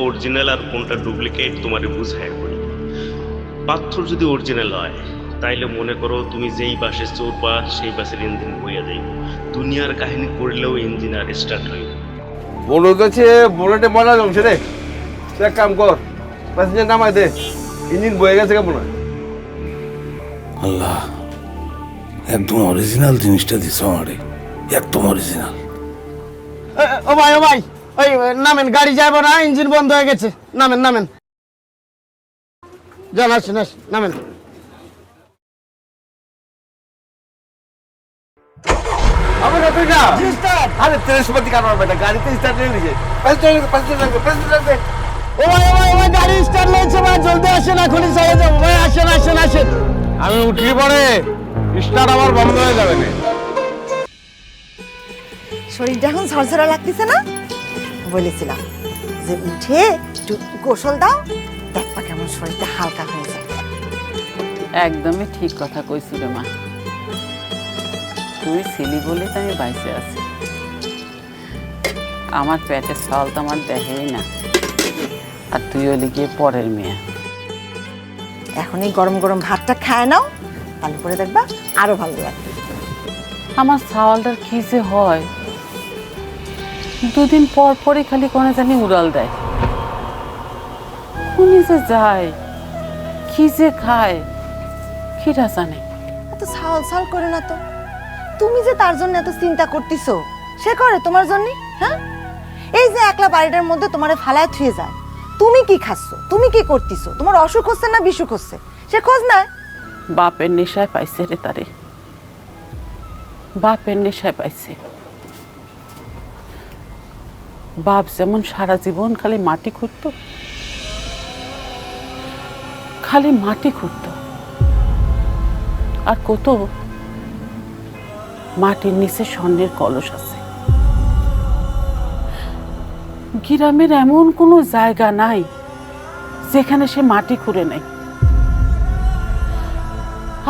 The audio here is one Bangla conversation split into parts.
অরিজিনাল আর কোনটা ডুপ্লিকেট তোমারে বুঝায় বলি। পাথর যদি অরিজিনাল হয় তাইলে মনে করো তুমি যেই বাসে চড়বা সেই বাসের ইঞ্জিন বইয়া যাইব, দুনিয়ার কাহিনী করলেও ইঞ্জিন আর স্টার্ট হইব। বলো যাচ্ছে বুলেটে ময়লা জমছে রে, তুই এক কাম কর, প্যাসেঞ্জার নামাই দে, ইঞ্জিন বয়ে গেছে কেমন হয়। আল্লাহ, একদম অরিজিনাল জিনিসটা দিছ আমারে, একদম অরিজিনাল। ও ভাই ওই নামেন, গাড়ি যাবো না, ইঞ্জিন বন্ধ হয়ে গেছে, নামেন যান, আসেন নামেন। আরে তেজপাতি কারণ বেটা, গাড়িতে স্টার্ট নিয়ে নিছে, প্যাসেঞ্জার ও ভাই গাড়ি স্টার্ট হয়েছে ভাই, জলদি আসেন, এখনই চলে যাবো ভাই, আসেন। আমি উঠি পরে স্টার্ট আবার বন্ধ হয়ে যাবে না। শরীরটা এখন ঝরঝরা লাগতেছে না? বলেছিলাম যে উঠে একটু গোসল দাও, দেখবা কেমন শরীরটা হালকা হয়ে যায়। একদমই ঠিক কথা কইছিল মা, তুই ছিলি বলে তো আমি বাইসে আছি। আমার পেটের চাল তো আমার দেখেই না, আর তুই হলি গিয়ে পরের মেয়ে। এখন এই গরম গরম ভাতটা খায় নাও, তাহলে করে দেখবা আরো ভালো লাগবে। আমার চাওয়ালটার কি যে হয়, দুদিন পর পরই খালি কোনে জানি উড়াল দেয়, কোনে যে যায়, কি যে খায়, কিরা জানে। এত ছাল করে না তো, তুমি যে তার জন্য এত চিন্তা করতেছো, সে করে তোমার জন্য? হ্যাঁ, এই যে একলা বাড়িটার মধ্যে তোমারে ফালায় থুয়ে যায়, তুমি কি খাচ্ছো, তুমি কি করতেছো, তোমার অসুখ হচ্ছে না বিসুখ হচ্ছে, সে খোঁজ নেয়? বাপের নেশায় পাইছে রে তারে, বাপের নেশায় পাইছে। বাপ যেমন সারা জীবন খালি মাটি খুঁড়তো, আর কত মাটির নিচে স্বর্ণের কলস আছে। গ্রামের এমন কোনো জায়গা নাই যেখানে সে মাটি খুঁড়ে নাই।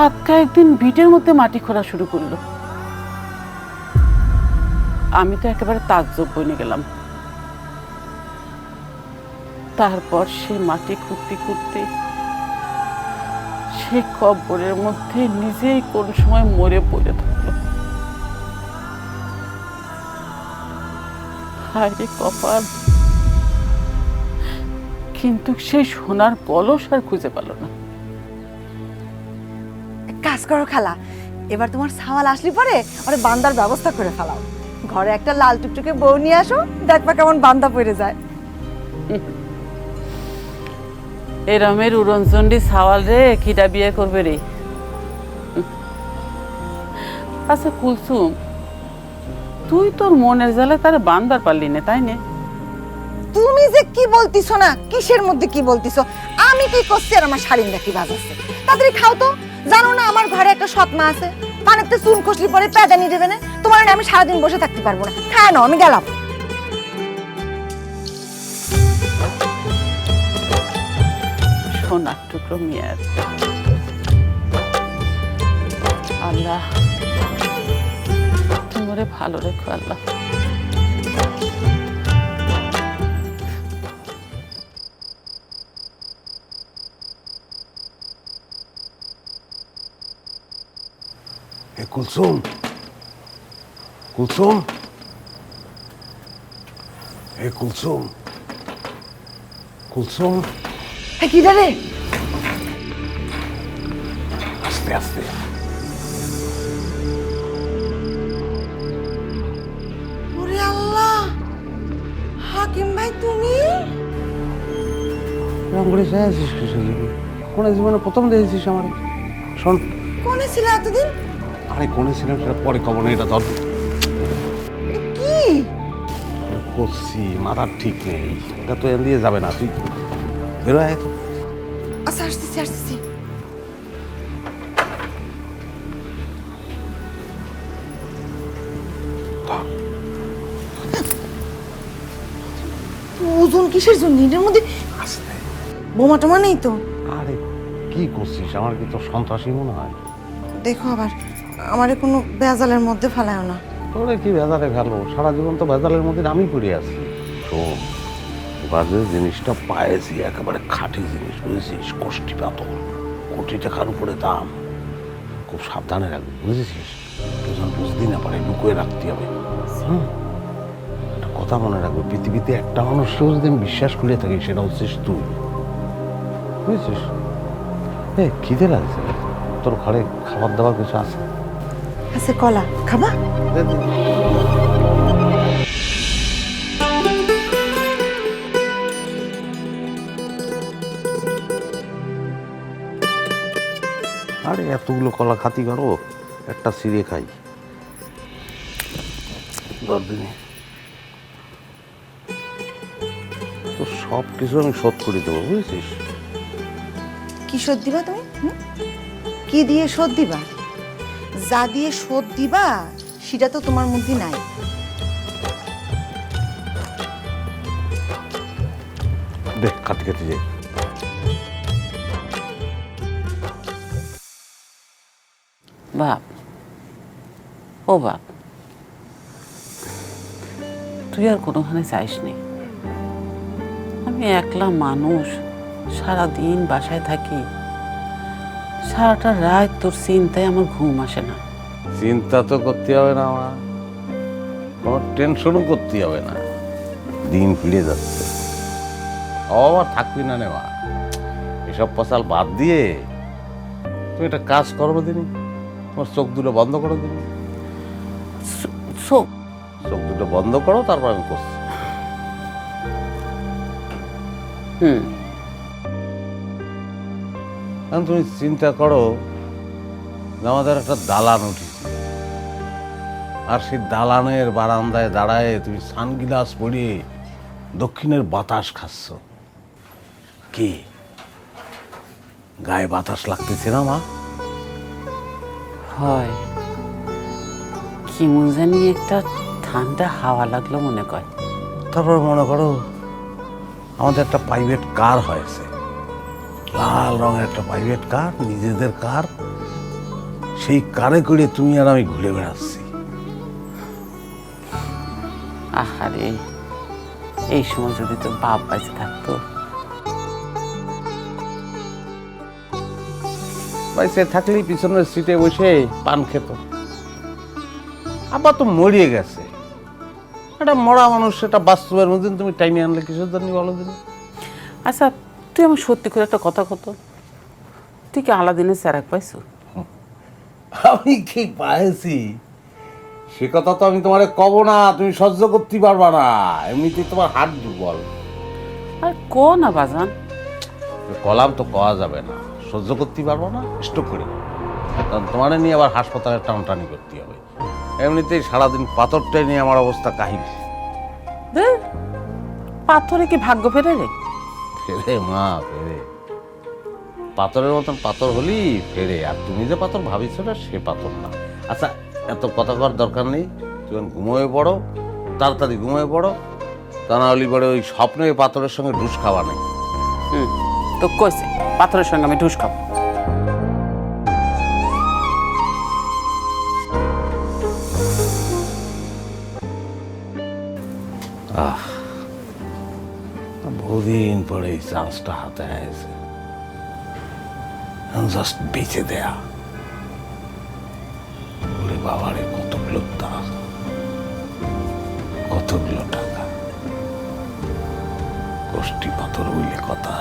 আজকে একদিন ভিটের মধ্যে মাটি খোঁড়া শুরু করলো, আমি তো একেবারে তাজ্জব বনে গেলাম। তারপর সে মাটি খুঁড়তে সে কবরের মধ্যে নিজেই কোন সময় মরে পড়ে থাকলো। হায় রে কপাল, কিন্তু সেই সোনার কলস আর খুঁজে পেল না। কাজ করো খালা, এবার তোমার ছাওয়াল আসলি পরে ওরে বান্দার ব্যবস্থা করে ফেলাও, ঘরে একটা লাল টুকটুকে বউ নিয়ে আসো, দেখবা কেমন বান্দা পড়ে যায়। এরমের উড়নচন্ডী ছাওয়াল রে কিটা বিয়ে করবে রে? আচ্ছা কুলসুম, তুই তোর মনের জ্বালে তারে বানবার পারলি না, তাই না? তুমি যে কি বলতিছো না, কিসের মধ্যে কি বলতিছো? আমি কি করছি আর আমার শাড়িটা কি বাজাচ্ছে? তাড়াতাড়ি খাও তো, জানো না আমার ঘরে একটা সৎ মা আছে, পানিতে চুন খসলি পরে পেদানি দেবে না, তোমার আমি সারাদিন বসে থাকতে পারবো না, খায় না, আমি গেলাম। সোনার টুকরো মেয়ের আল্লাহ তোমারে ভালো রেখো আল্লাহ। কুলসুম, কুলসুম, কুলসুম, কুলসুম, কি রে? আস্তে আস্তে। ওরে আল্লাহ, হাকিম ভাই তুমি? রংপুরে যাইছিস কিসের জন্য? কোন জীবনে প্রথম দেখেছিস আমার? শোন, কোনে ছিল এতদিন? আরে কোনে ছিলাম সেটা পরে খবর নেই, এটা ধর। কি করছি মাথার ঠিক নেই, এটা তো এন দিয়ে যাবে না, তুই বেরো আয় তো। আচ্ছা, আসতেছি। ওজন কিসের জন্য এর মধ্যে? বোমা টোমা নেই তো? আরে কি করছিস, আমার কি তোর সন্ত্রাসী মনে হয়? দেখো আবার আমারে কোনো বেজালের মধ্যে ফেলায় না। তোরে কি ভেজালে ফেলবো? সারা জীবন তো ভেজালের মধ্যে আমি পড়ে আছি। শোন, এবার যে জিনিসটা পাইছি একেবারে খাঁটি জিনিস, বুঝেছিস? কোষ্টি পাথর, কোটি টাকার উপরে দাম। খুব সাবধানে রাখবি, বুঝেছিস? কেউ যেন বুঝতেই না পারে, লুকিয়ে রাখতে হবে। একটা কথা মনে রাখবে, পৃথিবীতে একটা মানুষকেও যদি আমি বিশ্বাস করে থাকি সেটা হচ্ছিস তুই, বুঝেছিস? খিদে লাগছে, তোর ঘরে খাবার দাবার কিছু আছে? আছে কলা, খাবা? আরে এতগুলো কলা খাতি করো, একটা সিরে খাই। দিনে তো সব কিছু আমি শোধ করে দেবো, বুঝেছিস? কি শোধ দিবা তুমি? কি দিয়ে শোধ দিবা? যা দিয়ে শোধ দিবা সেটা তো তোমার মধ্যে নাই। দেখ কাটি কাটি যাই। বাপ, ও বাপ, তুই আর কোনোখানে চাইস নি। আমি একলা মানুষ, সারাদিন বাসায় থাকি, সারাটা রাত তোর চিন্তায় আমার ঘুম আসে না। চিন্তা তো করতে হবে না আমার, কোনো টেনশনও করতে হবে না। দিন ফিরে যাচ্ছে, আবার থাকবি না নেওয়া। এসব পচাল বাদ দিয়ে তুমি একটা কাজ করবো দিনই, তোমার চোখ দুটো বন্ধ করো দিনই। চোখ চোখ দুটো বন্ধ করো, তারপর আমি করছি। এখন তুমি চিন্তা করো যে আমাদের একটা দালান উঠেছে, আর সেই দালানের বারান্দায় দাঁড়ায় তুমি সানগ্লাস পরিয়ে দক্ষিণের বাতাস খাচ্ছ। কি গায়ে বাতাস লাগতেছে না মা? হয়, কেমন জানি একটা ঠান্ডা হাওয়া লাগলো মনে কর। তারপর মনে করো আমাদের একটা প্রাইভেট কার হয়েছে, লাল রঙের একটা প্রাইভেট কার, নিজেদের কার। সেই কারে করে তুমি আর আমি ঘুরে বেড়াচ্ছি। আহারে, এই সময় যদি তোর বাপ বেঁচে থাকতো। বাইসে থাকলেই পিছনের সিটে বসে পান খেত। আবার তো মরিয়ে গেছে, একটা মরা মানুষ, সেটা বাস্তবের মধ্যে তুমি টাইমে আনলে কিসের জন্য বলো দিন? আচ্ছা, তুই আমার সত্যি করে একটা কথা কত, তুই কি আলাদিনের চেরাক পাইছো? আমি কি পাইছি সে কথা তো আমি তোমারে কব না, তুমি সহ্য করতে পারবা না, এমনিতে তোমার হাত দুর্বল। আর ক না বাজান, কলাম তো কওয়া যাবে না, সহ্য করতে পারবো না, স্টক করি। কারণ তোমার নিয়ে আবার হাসপাতালে টানটানি করতে হবে। এমনিতেই সারাদিন পাথরটাই নিয়ে আমার অবস্থা কাহিল। পাথরে কি ভাগ্য ফেরে রে? ফেরে মা, ফেরে। পাথরের মতন পাথর হলি ফেরে, আর তুমি যে পাথর ভাবিস না সে পাথর না। আচ্ছা, এত কথা করার দরকার নেই, তুমি ঘুমোয় পড়ো, তাড়াতাড়ি ঘুমোয় পড়ো, তা না হলে পরে ওই স্বপ্নে পাথরের সঙ্গে ঢুস খাওয়া নেই। তো কইছে পাথরের সঙ্গে আমি ঢুস খাবো? বহুদিন পরে এই চান্সটা হাতে আসছে, জাস্ট বেঁচে দেয়া। ওরে বাবারে, কতগুলো তার, কতগুলো টাকা, কোষ্টি পাথর বইলে কথা।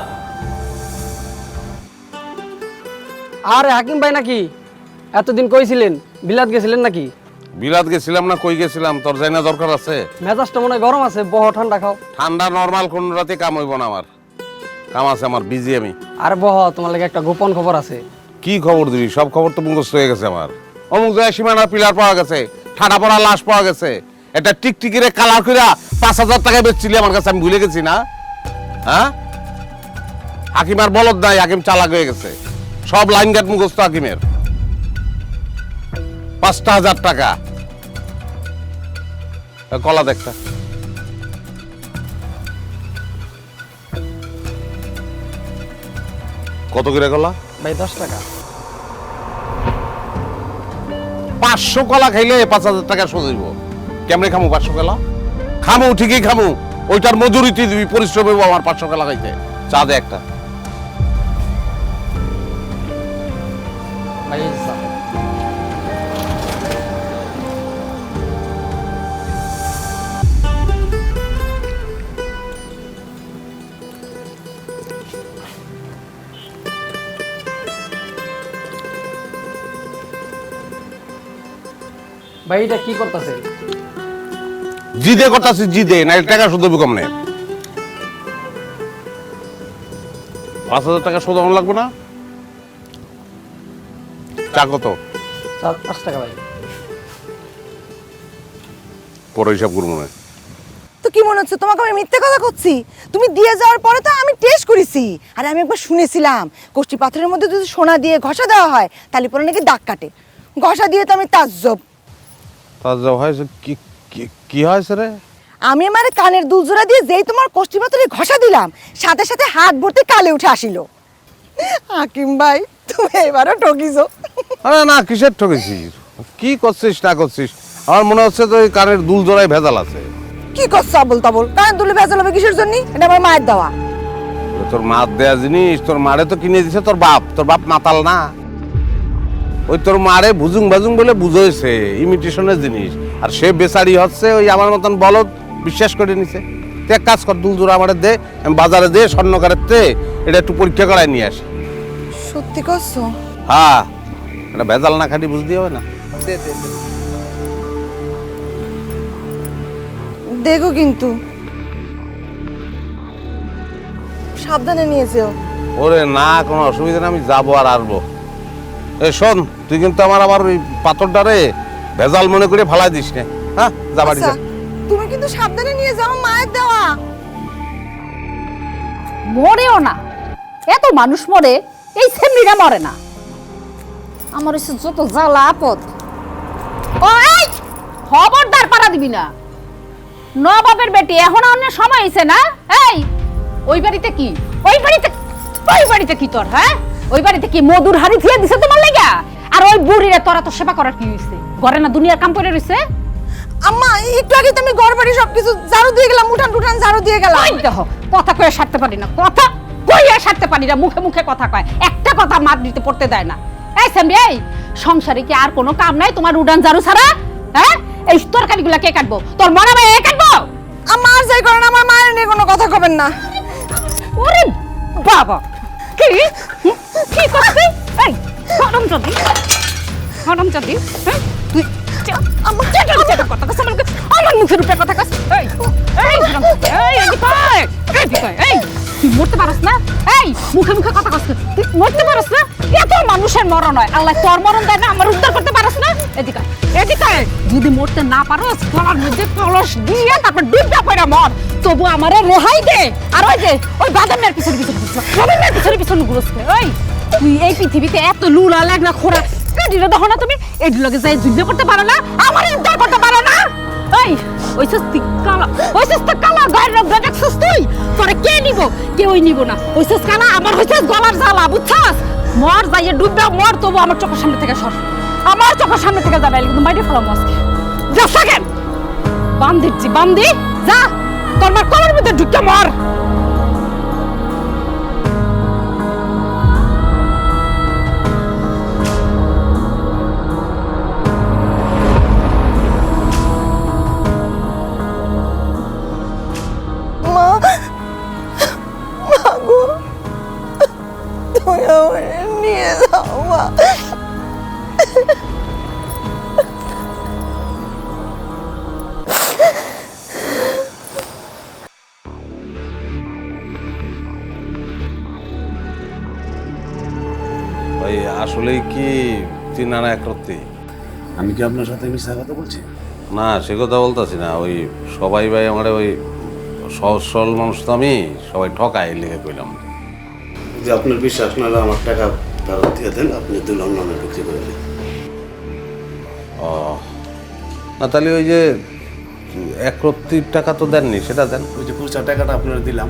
আরে হাকিম ভাই নাকি? এতদিন কইছিলেন বিলাত গেছিলেন নাকি? বিলাত গেছিলাম না, কই গেছিলাম? তোর যাই না দরকার আছে? মেজাজটা মনে হয় গরম আছে, বহ ঠান্ডা খাও। ঠান্ডা নরমাল কোন রাতে কাম হইব না, আমার কাম আছে, আমার বিজি আমি। আরে বহ, তোমার লাগে একটা গোপন খবর আছে। কি খবর দিবি? সব খবর তো মুখস্থ হয়ে গেছে আমার। অমুক জায়গায় সীমানার পিলার পাওয়া গেছে, ঠাডা পড়া লাশ পাওয়া গেছে, এটা টিকটিকিরে কালার কইরা 5,000 টাকা বেচছিলি আমার কাছে, আমি ভুলে গেছি না? হ্যাঁ, হাকিম আর বলদ নাই, হাকিম চালাক হয়ে গেছে। সব লাইন গার্ড মুখস্থ হাকিমের। 5,000 টাকা কলা দেখতা। কত করে কলা ভাই? 10 টাকা। 500 কলা খাইলে 5,000 টাকা সোজাইব। কেমনে খামু 500 কলা? খামু, ঠিকই খামু, ওইটার মজুরি তুই দিবি, পরিশ্রম হইব আমার 500 টাকা লাগাইতে। চা দে একটা। ভাই এই যে চা। ভাই এটা কি করতেছে? জিদে করতাছিস জিদে, না টাকা শুধু কমনে। 5000 টাকা শুধু আমার লাগবে না? চা কত? 5 টাকা ভাই। পরে হিসাব করবো না। তো কি মনে হচ্ছে তোমাকে আমি মিথ্যে কথা করছি? তুমি দিয়ে যাওয়ার পরে তো আমি টেস্ট করেছি, আর আমি একবার শুনেছিলাম কোষ্ঠী পাথরের মধ্যে যদি সোনা দিয়ে ঘষা দেওয়া হয় তাহলে পরে নাকি দাগ কাটে। ঘষা দিয়ে তো আমি তাজ্জব। তাজা হয়েছে কি? কি হয়েছে রে? আমি আমার কানের দুল জোড়া দিয়ে যেই তোমার কোষ্ঠী পাথরে ঘষা দিলাম, সাথে সাথে হাত ভর্তি কালে উঠে আসিল। হাকিম ভাই তুমি এবারও ঠকিছো। আরে না, কিসের ঠকেছিস? কি করছিস না করছিস? আমার মনে হচ্ছে তো ওই কানের দুল জোড়ায় ভেজাল আছে। কি করছো আবল তাবল? কানের দুলে ভেজাল হবে কিসের জন্য? এটা আমার মায়ের দেওয়া। তোর মার দেয়া জিনিস তোর মারে তো কিনে দিছে তোর বাপ। তোর বাপ মাতাল না? ওই তোর মারে বুজুং বাজুং বলে বুঝেছে ইমিটেশনের জিনিস, আর সে বেচারি হচ্ছে ওই আমার মতন বলদ বিশ্বাস করে নিছে। তুই এক কাজ কর, দুল জোড়া আমার দে, আমি বাজারে দে স্বর্ণকারের তে এটা একটু পরীক্ষা করায় নিয়ে আসি। সত্যি করছো? হ্যাঁ, এটা ভেজাল না খাটি বুঝতে হবে না। দেখো কিন্তু সাবধানে নিয়ে যেও। ওরে না, কোনো অসুবিধা নেই, আমি যাবো আর আসবো। এ শোন, তুই কিন্তু আমার ওই পাথরটারে ভেজাল মনে করে ফালাই দিস না। হ্যাঁ, যা বাড়ি যা। আচ্ছা, তুমি কিন্তু সাবধানে নিয়ে যাও, মায়ের দেওয়া। মরেও না, এত মানুষ মরে, এই সেমনিরা মরে না। আমার হচ্ছে যত জ্বালা আপদ। ও এই খবরদার পাড়া দিবি না। নবাবের বেটি এখন অন্য সময় হয়েছে না? এই ওই বাড়িতে কি? ওই বাড়িতে কি তোর? হ্যাঁ, ওই বাড়িতে কি মধুর হাড়ি থিয়ে দিছে তোমার লাগা? আর ওই বুড়িরে তোরা তো সেবা করার কি হইছে? ঘরে না দুনিয়ার কাম করে রইছে? আম্মা একটু আগে তুমি ঘর বাড়ি সবকিছু ঝাড়ু দিয়ে গেলাম, উঠান টুঠান ঝাড়ু দিয়ে গেলাম। ওই দেখো, কথা কয়ে সারতে পারি না, কথা কইয়া সারতে পারি না, মুখে মুখে কথা কয়, একটা কথা মাত দিতে পড়তে দেয় না। এই সামবি, এই সংসারে কি আর কোনো কাম নাই তোমার উড়ান ঝাড়ু ছাড়া? হ্যাঁ, এই তরকারিগুলা কে কাটবো? তোর মনে হয় এ কাটবো? আম্মা আর যাই করেন, আমার মায়ের নিয়ে কোনো কথা কবেন না। ওরে বাবা, কি কি করছিস? এই হরমজাদি, হ্যাঁ তুই আমার চেটা কথা কস, আমার মুখের উপরে কথা কস। এই এই এদিকে এই তুই মরতে পারস না? এই মুখে মুখে কথা কস, তুই মরতে পারস না? এত মানুষের মরণ হয়, আল্লাহ তোর মরণ দেয় না, আমার উদ্ধার করতে পারস না? এদিকে যদি মরতে না পারস, গলার মধ্যে কলস দিয়ে তারপর ডুবটা পড়া মর, তবু আমারে রেহাই দে। আর ওই যে ওই বাদামের পিছনে পিছনে ঘুরছে। ওই তুই এই পৃথিবীতে এত লুলা লাগনা খোরা কাটিলে দেখো না, তুমি এটির লগে যাই যুদ্ধ করতে পারো না, আমার উদ্ধার করতে পারো না? এই ওইসব কালা গায়ের রং দেখছিস তুই? তোরে কে নিব? কেউই নিব না। ওইসব কালা আমার হইছে গলার জ্বালা, বুঝছাস? মর যাইয়ে ডুববে মর, তবু আমার চোখের সামনে থেকে সর, আমার চোখের সামনে থেকে যাবে, কিন্তু মাইরে ফেলাম আজকে। যা থাকেন বান্দি, যা তোর মার কলার মধ্যে ঢুকে মর। মা, গো তুমি আমায় নিয়ে যাও মা। ভাই আসলে কি চিনা না একরত্তি? আমি কি আপনার সাথে মিথ্যা কথা বলছি? না, সে কথা বলতেছি না। ওই সবাই ভাই আমার ওই সহজ সরল মানুষ তো আমি, সবাই ঠকায় লিখে কইলাম। যদি আপনার বিশ্বাস না হলে আমার টাকা ফেরত দিয়ে দেন, আপনি দুলাম নামে বিক্রি করে দিন। ও না, তাহলে ওই যে একরত্তির টাকা তো দেননি, সেটা দেন। ওই যে পুরো টাকাটা আপনারা দিলাম।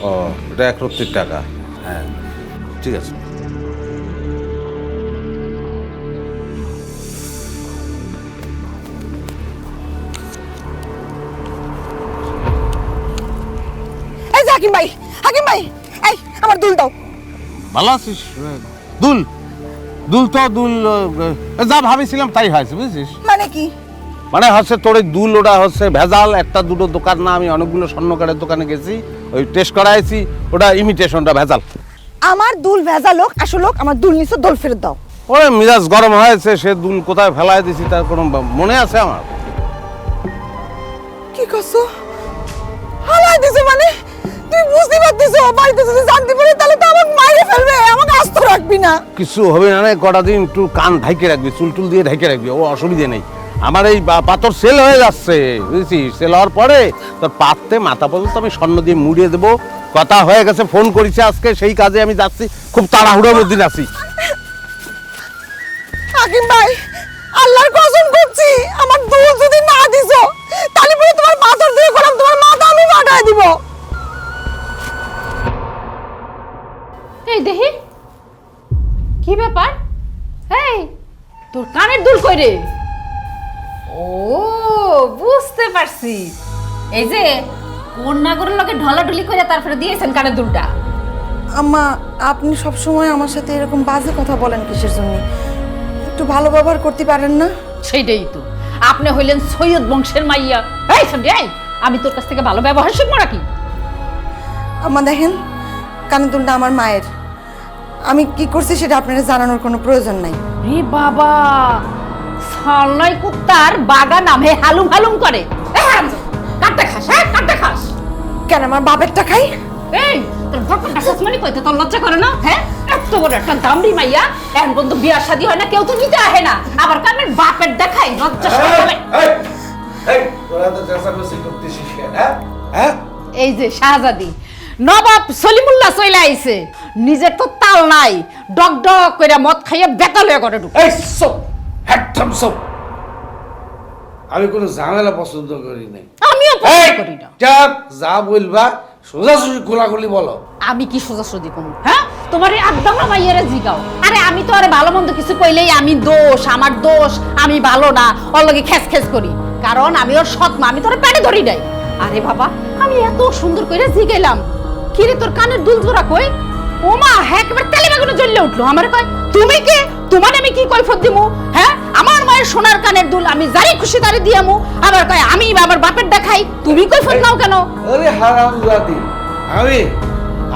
ও, এটা একরত্তির টাকা? হ্যাঁ, ঠিক আছে। যে হাকিম ভাই, হাকিম ভাই, এই আমার দুল দাও। ভালো আছিস? দুল দুল তো দুল যা ভাবেছিলাম তাই হয়েছে, বুঝছিস? মানে কি? মানে হচ্ছে তোর এই দুল ওটা হচ্ছে ভেজাল, একটা দুটো দোকান না, আমি অনেকগুলো স্বর্ণকারের দোকানে গেছি, ওই টেস্ট করাইছি, ওটা ইমিটেশনটা ভেজাল। আমার দুল ভেজাল হোক আসল হোক, আমার দুল নিছো, দোল ফেরত দাও। ওরে মিজাজ গরম হয়েছে, সে দুল কোথায় ফেলাই দিছি তার কোনো মনে আছে আমার? কি করছো? হালাই দিছো মানে? তুই বুঝতে পারতিস বাড়িতে যদি জানতে পারে তাহলে তো আমাকে মাইরে ফেলবে, আমাকে আস্ত রাখবি না। কিছু হবে না রে, কটা দিন একটু কান ঢাইকে রাখবি, চুল টুল দিয়ে ঢাইকে রাখবি, ও অসুবিধে নেই। আমার এই পাথর সেল হয়ে যাচ্ছে, বুঝেছিস? সেল হওয়ার পরে তোর পাততে মাথা পর্যন্ত আমি স্বর্ণ দিয়ে মুড়িয়ে দেবো। কথা হয়ে গেছে, ফোন করেছে আজকে, সেই কাজে আমি যাচ্ছি, খুব তাড়াহুড়োর মধ্যে আছি। হাকিম ভাই, আল্লাহর কসম করছি, আমার দুল যদি না দিছো তাহলে পরে তোমার পাথর দিয়ে করলাম, তোমার মাথা আমি ফাটায় দিব। এই দেখি কি ব্যাপার? এই তোর কানের দুল কই রে? ও বুঝতে পারছি, এই যে কন্যাগরের লোকে ঢলাঢলি করে তারপরে দিয়েছেন কানের দুলটা। আম্মা, আপনি সব সময় আমার সাথে এরকম বাজে কথা বলেন কিসের জন্য? একটু ভালো ব্যবহার করতে পারেন না? সেইটাই তো, আপনি হইলেন সৈয়দ বংশের মাইয়া। এই শুনবি, এই আমি তোর কাছ থেকে ভালো ব্যবহার শিখবো নাকি? আম্মা দেখেন, কানের দুলটা আমার মায়ের, আমি কি করছি সেটা আপনারা জানানোর কোনো প্রয়োজন নাই। রে বাবা, সাল্লাই কুত্তার বাগা নামে হালুম হালুম করে। কাটতে খাস? হ্যাঁ কাটতে খাস কেন আমার বাপেরটা খাই? এই তোর বাপের কাছে মানে কইতে তোর লজ্জা করে না? হ্যাঁ এত বড় একটা দামড়ি মাইয়া, এখন পর্যন্ত বিয়ার শাদী হয় না, কেউ তো নিতে আহে না, আবার কানের বাপের দেখাই লজ্জা সরকারে। এই যে শাহজাদি নবাব সলিমুল্লাহ চলে আইছে, নিজের তো তাল নাই, ডক ডক কইরা মদ খাইয়া বেতাল হয়ে করে ঢুকে। এই সব একদম সব, আমি কোনো ঝামেলা পছন্দ করি নাই। আমিও পছন্দ করি না। চাপ যা বলবা সোজাসুজি খোলাখুলি বলো। আমি কি সোজাসুজি কম? হ্যাঁ তোমার একদম না মাইয়ারে জিগাও। আরে আমি তো আরে ভালো মন্দ কিছু কইলেই আমি দোষ, আমার দোষ, আমি ভালো না, ওর লগে খেস খেস করি, কারণ আমি ওর সৎ মা, আমি তোর পেটে ধরি নাই। আরে বাবা, আমি এত সুন্দর করে জিগাইলাম, কি রে তোর কানের দুল জোড়া কই? ও মা, হ্যাঁ একেবারে তেলে বেগুনে জ্বললে উঠলো। আমার কয় তুমি কে? তোমার আমি কি কৈফত দিমু? হ্যাঁ আমার মায়ের সোনার কানের দুল আমি যাই খুশি তারে দিয়ামু, আবার কয় আমি আমার বাপের দেখাই, তুমি কৈফত নাও কেন? আরে হারামজাদি,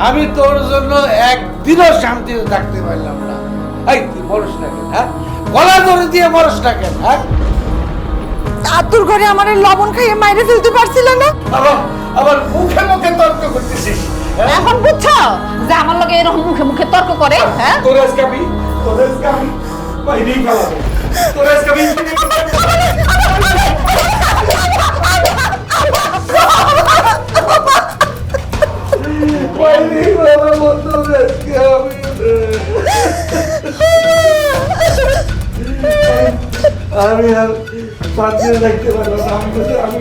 আমি তোর জন্য একদিনও শান্তিতে থাকতে পারলাম না। এই তুই মরস না কেন? হ্যাঁ গলা ধরে দিয়ে মরস না কেন? হ্যাঁ আতুর ঘরে আমার এই লবণ খাইয়ে মাইরে ফেলতে পারছিল না? আবার মুখে মুখে তর্ক করতেছিস। এখন বুঝছো যে আমার লগে এরকম মুখে মুখে তর্ক করে? হ্যাঁ তোর আজকে আমি বাইরেই ফেলাবো। তোর আজকে আমি বাইরেই ফেলাবো, তোর আজকে আমি আর শান্তিতে দেখতে পারবো না। আমি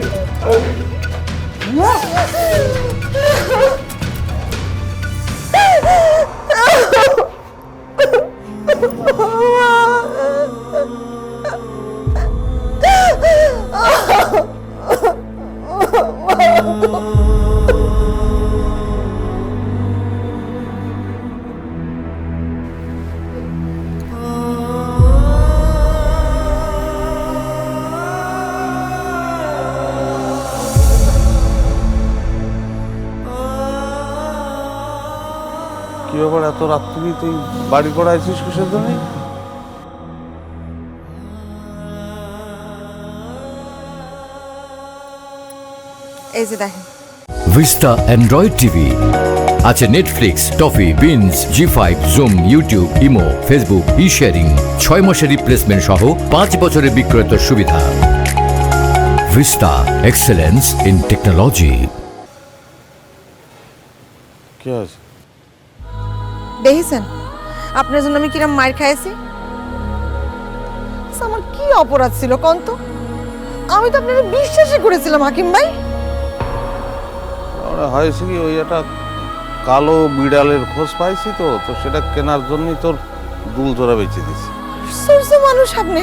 কি ব্যাপার, এত রাত্রি তুই বাড়ি করে আছিস কিসের জন্য? এই যে দেখেন, ভিস্তা অ্যান্ড্রয়েড টিভি আছে নেটফ্লিক্স, টফি, বিনস, Zee5, Zoom, YouTube, Imo, Facebook, sharing, 6 মাসের রিপ্লেসমেন্ট সহ 5 বছরের বিক্রয়ের সুবিধা। Vista, excellence in technology. কি আছে? দেখেছেন আপনার জন্য আমি কিরম মার খাইছি? আমার কি অপরাধ ছিল কোন তো? আমি তো আপনাকে বিশ্বাসই করেছিলাম হাকিম ভাই। হয়েছে কি, ওই একটা কালো বিড়ালের খোঁজ পাইছি, তো তো সেটা কেনার জন্যই তোর দুল জোড়া বেঁচে দিছি। সরস মানুষ আপনি,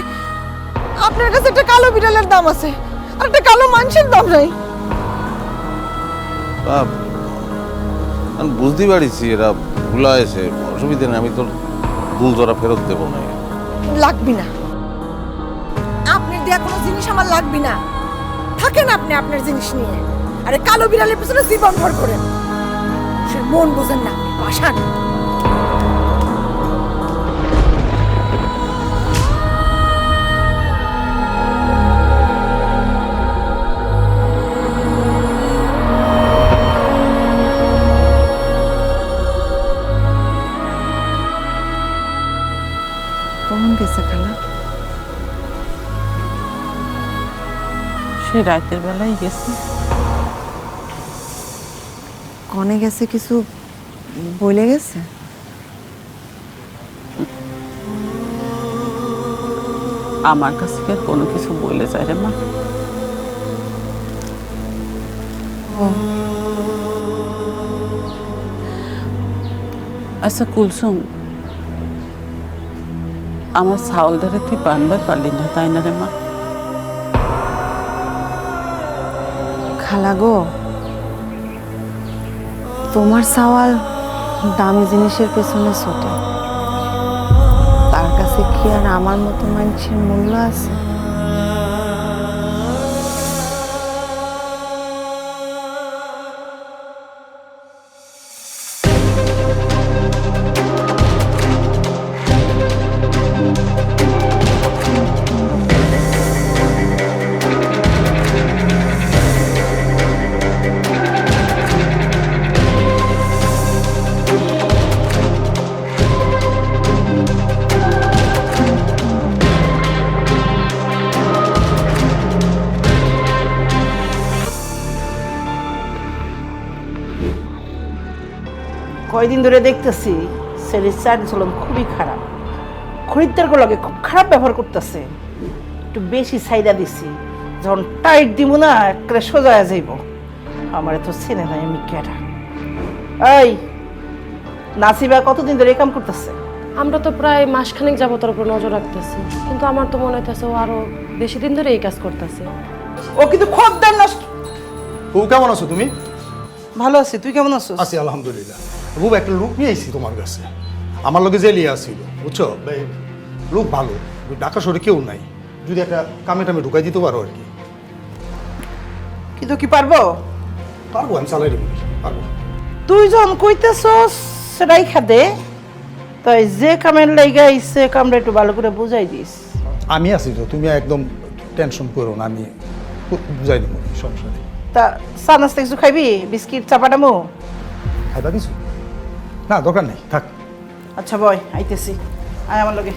আপনার কাছে একটা কালো বিড়ালের দাম আছে আর একটা কালো মানুষের দাম নাই। আমি বুঝতে পারিছি এরা ভুলা হয়েছে, অসুবিধা নেই, আমি তোর দুল ধরা ফেরত দেবো না। লাগবি না, আপনার দেয়া কোনো জিনিস আমার লাগবি না। থাকেন আপনি আপনার জিনিস নিয়ে, আরে কালো বিড়ালের পিছনে জীবন ভর করেন, সে মন বুঝেন না, পাশান। কখন গেছে খালা? সে রাতের বেলায় গেছে। কনে গেছে কিছু বলে গেছে? আমার কাছে কি আর কোনো কিছু বলে যায় রে মা? আচ্ছা কুলসুম, আমার ছাউল ধরে তুই বানবার পারলি না তাই না রে মা? খালা গো, তোমার সওয়াল দামি জিনিসের পেছনে ছোটে, তার কাছে কি আর আমার মতো মানুষের মূল্য আছে? কয়দিন ধরে দেখতেছি ছেলের চালচলন খুবই খারাপ, খরিদ্দারগুলো লগে খুব খারাপ ব্যবহার করতেছে। একটু বেশি চাহিদা দিছি, যখন টাইট দিব না একটা সোজা হয়ে যাইব। আমার তো চেনে নাই আমি কেডা। এই নাসিবা কতদিন ধরে এই কাম করতেছে? আমরা তো প্রায় মাসখানেক যাবত ওর উপর নজর রাখতেছি, কিন্তু আমার তো মনে হইতেছে ও আরো বেশি দিন ধরে এই কাজ করতেছে। ও কিন্তু খদ্দের নষ্ট। ও কেমন আছো তুমি? ভালো আছি, তুই কেমন আছিস? আছি আলহামদুলিল্লাহ। বুব, একটা লোক নিয়ে আইছি তোমার কাছে, আমার লোকে জেলিয়ে আসছিল, বুঝছো? লোক ভালো, ঢাকা শহরে কেউ নাই, যদি একটা কামে টামে ঢুকাই দিতে পারো আর কি। কিন্তু কি পারবো? পারবো, আমি চালাই দেবো, পারবো। তুই যখন কইতেছস সেটাই খাদে, তাই যে কামের লাইগা আইছে কামটা একটু ভালো করে বুঝাই দিস। আমি আছি তো, তুমি একদম টেনশন করো না, আমি বুঝাই দেবো, সমস্যা নেই। তা চা নাস্তা কিছু খাইবি? বিস্কিট চা পাঠামো? খাইবা কিছু? না, দরকার নেই, থাক। আচ্ছা বয়, আইতেছি, আয় আমার লগে।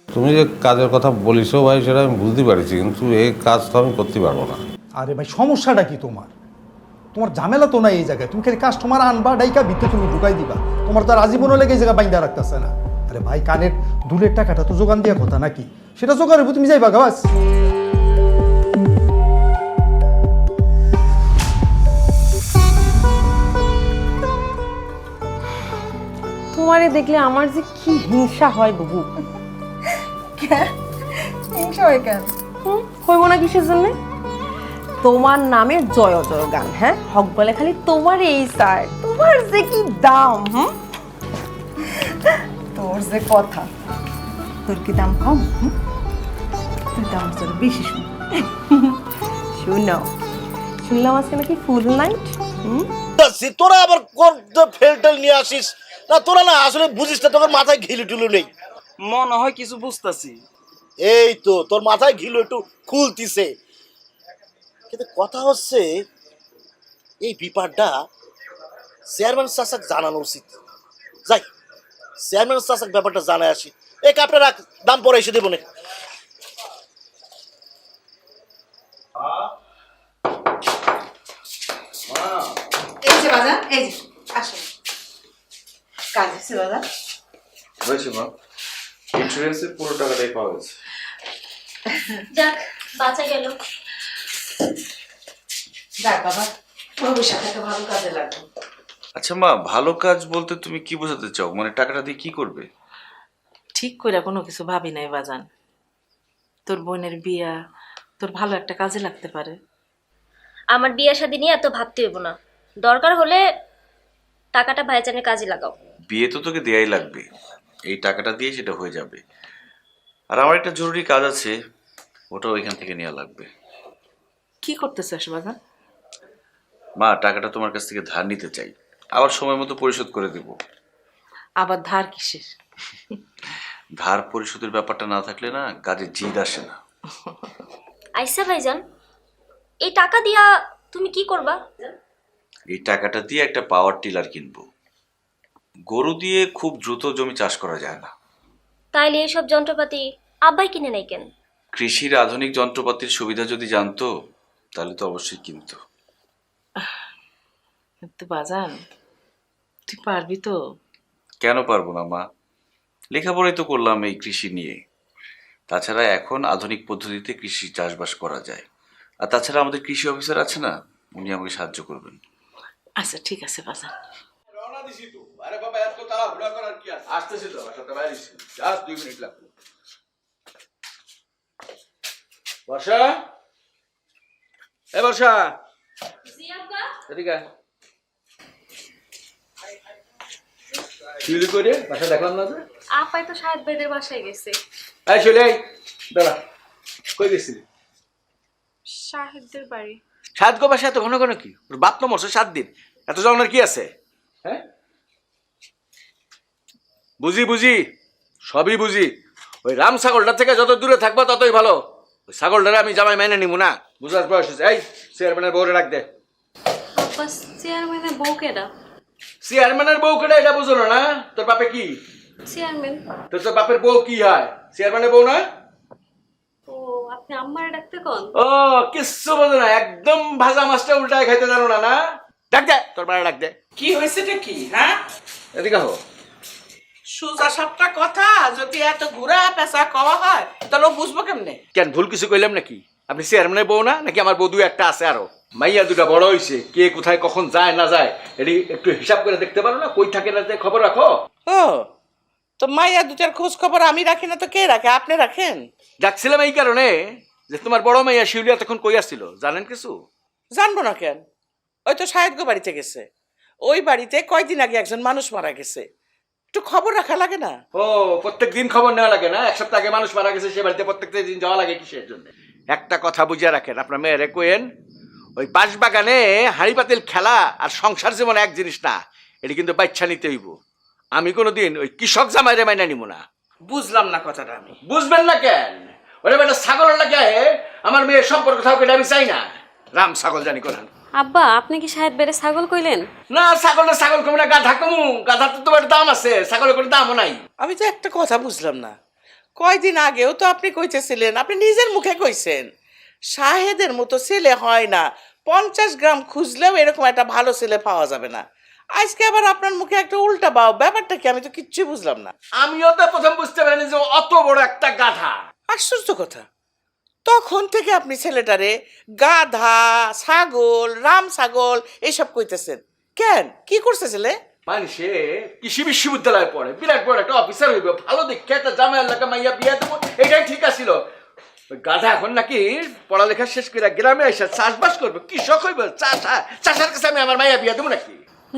তুমি যে কাজের কথা বলিস ভাই, সেটা আমি বুঝতে পারছি, কিন্তু এই কাজ তো আমি করতে পারবো না। আরে ভাই, সমস্যাটা কি তোমার? তোমার ঝামেলা তো নাই এই জায়গায়, তুমি খালি কাস্টমার আনবা, ডাইকা ভিতরে তুমি ঢুকাই দিবা, তোমার তো আর আজীবনও লেগে এই জায়গায় বাইন্দা রাখতেছে না। আরে ভাই, কানের দুলের টাকাটা তো যোগান দেওয়ার কথা নাকি? সেটা জোগাড় হইব, তুমি যাইবা গাছ। তোমারে দেখলে আমার যে কি হিংসা হয় বুবু। হিংসা হয় কেন? হইব না কিসের জন্য? তোমার নামে জয় জয় গান, হ্যাঁ, হক বলে খালি তোমার এই চাই, তোমার যে কি দাম। তোর যে কথা, তোর কি দাম কম? তোর দাম তোর বেশি। শুনো, শুনলাম আজকে নাকি ফুল নাইট। তোরা আবার ফেলটেল নিয়ে আসিস না? তোরা না আসলে বুঝিস না, তোর মাথায় ঘিলু টুলু নেই। মনে হয় কিছু বুঝতেছি। এই তো তোর মাথায় ঘিলু একটু খুলতিছে, কিন্তু কথা হচ্ছে এই ব্যাপারটা চেয়ারম্যান চাচাক জানানো উচিত। যাই চেয়ারম্যান চাচাক ব্যাপারটা জানায় আসি। এই কাপটা রাখ, দাম পরে এসে দেবো না। এই যে বাজার, এই যে আসো। কাজ হচ্ছে বাজার? হয়েছে মা, ইন্স্যুরেন্সের পুরো টাকাটাই পাওয়া গেছে। যাক, বাঁচা গেল। যাক বাবা, ভবিষ্যতে একটা ভালো কাজে লাগবে। আচ্ছা মা, ভালো কাজ বলতে তুমি কি বোঝাতে চাও? মানে টাকাটা দিয়ে কি করবে? ঠিক করে কোনো কিছু ভাবি নাই বাজান। তোর বোনের বিয়া তোর ভালো একটা কাজে লাগতে পারে। আমার বিয়ে শাদী নিয়ে এত ভাবতে হইব না, দরকার হলে টাকাটা ভাইজানের কাজে লাগাও। বিয়ে তো তোকে দেয়াই লাগবে, এই টাকাটা দিয়ে সেটা হয়ে যাবে। আর আমার একটা জরুরি কাজ আছে, ওটাও এখান থেকে নেওয়া লাগবে। কি করতেছিস বাজান? মা, টাকাটা তোমার কাছ থেকে ধার নিতে চাই, আবার সময় মতো পরিশোধ করে দেব। আবার ধার কিসের? ধার পরিশোধের ব্যাপারটা না থাকলে না কাজে জিদ আসে না। আইসা ভাইজান, এই টাকা দিয়া তুমি কি করবা? এই টাকাটা দিয়ে একটা পাওয়ার টিলার কিনবো। গরু দিয়ে খুব দ্রুত জমি চাষ করা যায় না। তাইলে এইসব যন্ত্রপাতি আব্বাই কিনে নাই কেন? কৃষির আধুনিক যন্ত্রপাতির সুবিধা যদি জানতো তাহলে তো অবশ্যই কিনতো। কিন্তু বাজান, তুই পারবি তো? কেন পারবো না মা, লেখাপড়াই তো করলাম এই কৃষি নিয়ে। তাছাড়া এখন আধুনিক পদ্ধতিতে কৃষি চাষবাস করা যায়। আর তাছাড়া আমাদের কৃষি অফিসার আছে না, উনি আমাকে সাহায্য করবেন। আচ্ছা ঠিক আছে বাজান। রওনা দিছি তো। আরে বাবা এত তাড়াহুড়া করার কি আছে? আসতেছি তো, আমার সাথে বাইরে এসেছি। জাস্ট 2 মিনিট লাগবে। বর্ষা, এ বর্ষা, জি আব্বা। এদিকে আয়। শুরু করে বাসা দেখলাম না যে? আপাই তো শাহেদ ভাইদের বাসায় গেছে। এই চলে আয়, দাঁড়া। কই গেছিলি? শাহেদদের বাড়ি। সাত গো বাসা এত ঘন ঘন কি? ওর বাপ তো মরছে 7 দিন, এত জনের কি আছে? হ্যাঁ বুঝি বুঝি, সবই বুঝি। ওই রাম ছাগলটা থেকে যত দূরে থাকবো ততই ভালো। ওই ছাগলটারে আমি জামাই মেনে নিব না, বুঝার বয়স হয়েছে। এই চেয়ারম্যানের বউরে রাখ দে। আব্বা, চেয়ারম্যানের বউ কেডা? চেয়ারম্যানের বউ কেটে এটা বুঝো না? তোর বাপে কি? চেয়ারম্যান। তোর বাপের বউ কি হয়? চেয়ারম্যানের বউ না? ও, আপনি আম্মারে ডাকতে কোন? ও, কিচ্ছু বোঝো না, একদম ভাজা মাছটা উল্টায় খাইতে জানো না। না, ডাক দে, তোর বাড়ি ডাক দে। কি হয়েছেটা কি? হ্যাঁ, এদিকে হো। সোজা সাপটা কথা যদি এত ঘুরা পেঁচা কওয়া হয় তাহলে ও বুঝবো কেমনে? কেন ভুল কিছু কইলাম নাকি? আপনি চেয়ারম্যানের বউ না নাকি? আমার বউ 2-1টা আছে আরো। মাইয়া 2টা বড় হইছে, কে কোথায় কখন যায় না যায় এটি একটু হিসাব করে দেখতে পারো না? কই থাকে না, খবর রাখো। ও, তো মাইয়া 2টার খোঁজ খবর আমি রাখি না তো কে রাখে? আপনি রাখেন? ডাকছিলাম এই কারণে যে তোমার বড় মাইয়া শিউলিয়া তখন কই আসছিল, জানেন কিছু? জানবো না কেন? ওই তো সাহেব গো বাড়িতে গেছে। ওই বাড়িতে কয়দিন আগে একজন মানুষ মারা গেছে, একটু খবর রাখা লাগে না? ও, প্রত্যেক দিন খবর নেওয়া লাগে না? 1 সপ্তাহ আগে মানুষ মারা গেছে, সে বাড়িতে প্রত্যেক দিন যাওয়া লাগে কিসের জন্য? একটা কথা বুঝিয়ে রাখেন, আপনার মেয়েরে কোয়েন, ওই বাঁশবাগানে হাঁড়ি পাতিল খেলা আর সংসার জীবন এক জিনিস না। এটি কিন্তু বাচ্চা নিতে হইব। আমি কোনোদিন ওই কৃষক জামাইরে মাইনা নিব না। বুঝলাম না কথাটা আমি। বুঝবেন না কেন? ওরে বেটা ছাগলের লাগে আমার মেয়ের সম্পর্ক থাকবে, আমি চাই না। রাম ছাগল জানি কোন। আব্বা, আপনি কি শাহেদ ভাইরে ছাগল কইলেন? না, ছাগল কমু না, গাধা কমু। গাধার তো তোমার দাম আছে, ছাগলের কোনো দামও নাই। আমি তো একটা কথা বুঝলাম না, কয়দিন আগেও তো আপনি কইতেছিলেন, আপনি নিজের মুখে কইছেন শাহেদের মতো ছেলে হয় না, 50 গ্রাম খুঁজলেও এরকম একটা ভালো ছেলে পাওয়া যাবে না। আজকে আবার আপনার মুখে একটা উল্টা বাও, ব্যাপারটা কি? আমি তো কিচ্ছু বুঝলাম না। আমিও তো প্রথম বুঝতে পারিনি যে অত বড় একটা গাধা। আশ্চর্য কথা, তখন থেকে আপনি ছেলেটারে গাধা, ছাগল, রাম ছাগল এইসব কইতেছেন কেন? কি করছে ছেলে? মানুষে কৃষি বিশ্ববিদ্যালয়ে পড়ে, বিরাট বড় একটা অফিসার হইবে, ভালো দেখে একটা জামাই এলাকা মাইয়া বিয়া দেবো, এটাই ঠিক আছিল। ওই গাধা এখন নাকি পড়ালেখা শেষ করে গ্রামে এসে চাষবাস করবে, কৃষক হইবে, চাষার কাছে আমি আমার মাইয়া বিয়া দেবো নাকি?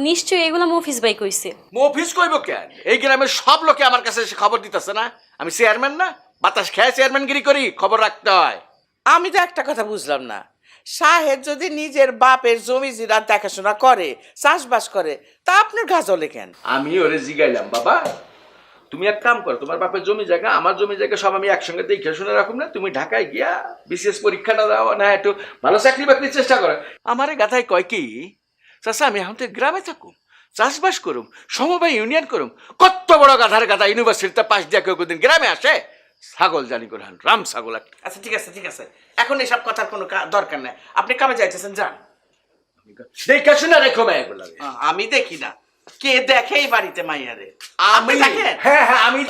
নিশ্চয়ই এগুলা মফিজ ভাই কইছে। মফিজ কইব কেন? এই গ্রামের সব লোকে আমার কাছে এসে খবর দিতেছে না? আমি চেয়ারম্যান না? বাতাস খেয়ে চেয়ারম্যানগিরি করি, খবর রাখতে হয়। আমি তো একটা কথা বুঝলাম না, সাহেব যদি নিজের বাপের জমি জিরা দেখাশোনা করে, চাষবাস করে, তা আপনার গা জ্বলে কেন? আমি ওরে জিগাইলাম, বাবা তুমি এক কাম করো, তোমার বাপের জমি জায়গা, আমার জমি জায়গা সব আমি একসঙ্গে দেখে শুনে রাখুন না, তুমি ঢাকায় গিয়া বিশেষ পরীক্ষাটা দাও না, একটু ভালো চাকরি বাকরির চেষ্টা করো। আমারে গাথায় কয় কি, চাষা আমি এখন তো গ্রামে থাকুম, চাষবাস করুম, সমবায় ইউনিয়ন করুম। কত বড় গাধার গাধা ইউনিভার্সিটিতে পাশ দিয়া কেউ কোনদিন গ্রামে আসে? ছাগল জানি কোরআন, রাম ছাগল। আচ্ছা ঠিক আছে ঠিক আছে, এখন এসব কথার কোনো দরকার নাই, আপনি কামে যাইতেছেন, যান। দেখে শুনে রেখো মেয়েগুলো। আমি দেখি না, কে দেখে এই বাড়িতে মাইয়ারে? আমি দেখেন? হ্যাঁ হ্যাঁ, আমি